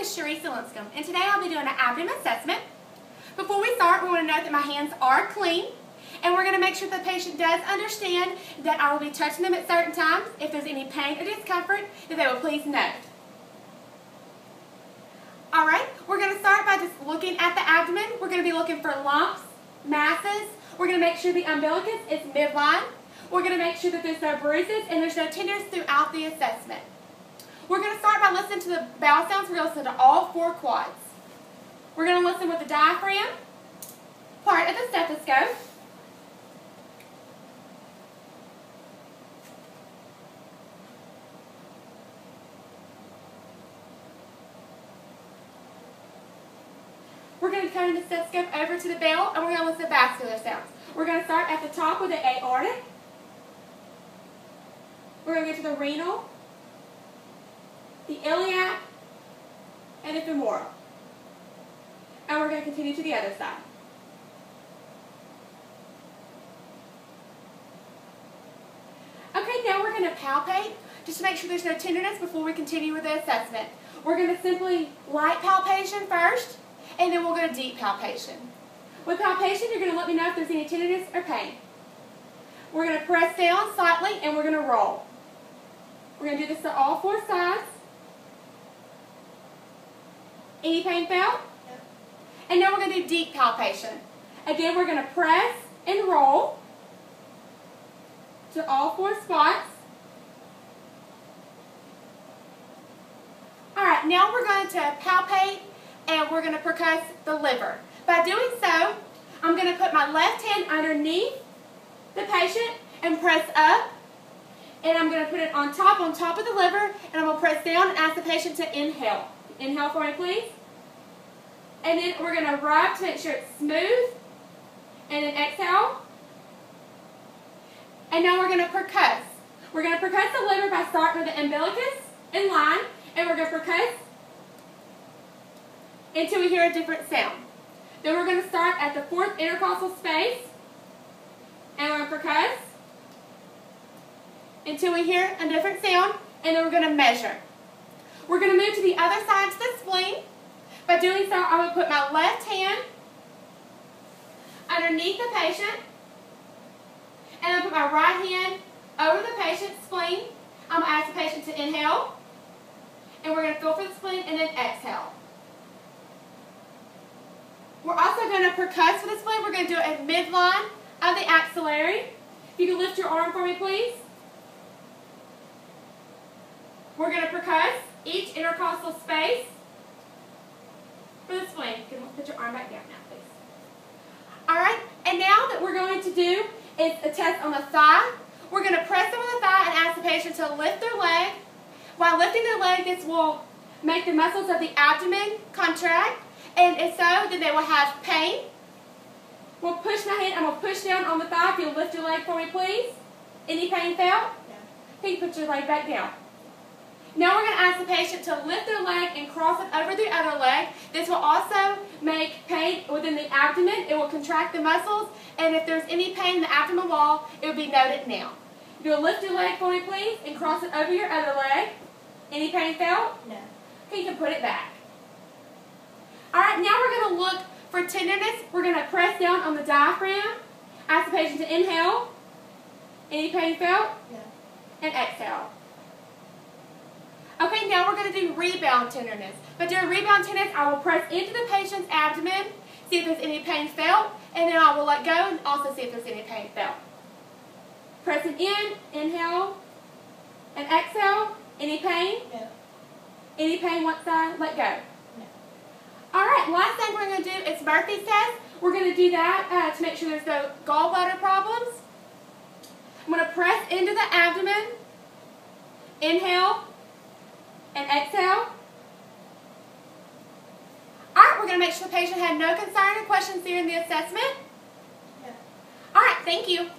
is Sharessa, and today I'll be doing an abdomen assessment. Before we start, we want to note that my hands are clean, and we're going to make sure the patient does understand that I will be touching them at certain times. If there's any pain or discomfort, that they will please note. Alright, we're going to start by just looking at the abdomen. We're going to be looking for lumps, masses. We're going to make sure the umbilicus is midline. We're going to make sure that there's no bruises and there's no tenderness throughout the assessment. We're going to start by listening to the bowel sounds. We're going to listen to all 4 quads. We're going to listen with the diaphragm, part of the stethoscope. We're going to turn the stethoscope over to the bowel, and we're going to listen to vascular sounds. We're going to start at the top with the aortic. We're going to get to the renal, the iliac, and the femoral. And we're going to continue to the other side. Okay, now we're going to palpate, just to make sure there's no tenderness before we continue with the assessment. We're going to simply light palpation first, and then we'll go to deep palpation. With palpation, you're going to let me know if there's any tenderness or pain. We're going to press down slightly, and we're going to roll. We're going to do this to all 4 sides. Any pain felt? No. And now we're going to do deep palpation. Again, we're going to press and roll to all 4 spots. Alright, now we're going to palpate and we're going to percuss the liver. By doing so, I'm going to put my left hand underneath the patient and press up. And I'm going to put it on top of the liver, and I'm going to press down and ask the patient to inhale. Inhale for me, please. And then we're going to rub to make sure it's smooth. And then exhale. And now we're going to percuss. We're going to percuss the liver by starting with the umbilicus in line, and we're going to percuss until we hear a different sound. Then we're going to start at the 4th intercostal space, and we're going to percuss until we hear a different sound, and then we're going to measure. We're going to move to the other side to the spleen. By doing so, I'm going to put my left hand underneath the patient, and I'll put my right hand over the patient's spleen. I'm going to ask the patient to inhale, and we're going to feel for the spleen, and then exhale. We're also going to percuss for the spleen. We're going to do it at midline of the axillary. If you can lift your arm for me, please. We're going to percuss each intercostal space for the spleen. You can put your arm back down now, please. Alright, and now that we're going to do is a test on the thigh. We're going to press them on the thigh and ask the patient to lift their leg. While lifting their leg, this will make the muscles of the abdomen contract, and if so, then they will have pain. We'll push my hand, I'm going to push down on the thigh. If you'll lift your leg for me, please. Any pain felt? No. Okay, put your leg back down. Now we're going to ask the patient to lift their leg and cross it over the other leg. This will also make pain within the abdomen. It will contract the muscles, and if there's any pain in the abdomen wall, it will be noted now. If you'll lift your leg for me, please, and cross it over your other leg. Any pain felt? No. Okay, you can put it back. Alright, now we're going to look for tenderness. We're going to press down on the diaphragm. Ask the patient to inhale. Any pain felt? No. And exhale. Okay, now we're going to do rebound tenderness. But during rebound tenderness, I will press into the patient's abdomen, see if there's any pain felt, and then I will let go and also see if there's any pain felt. Pressing in, inhale, and exhale. Any pain? No. Any pain once I let go? No. Alright, last thing we're going to do is Murphy's test. We're going to do that to make sure there's no gallbladder problems. I'm going to press into the abdomen, inhale, and exhale. Alright, we're going to make sure the patient had no concern or questions during the assessment. Yeah. Alright, thank you.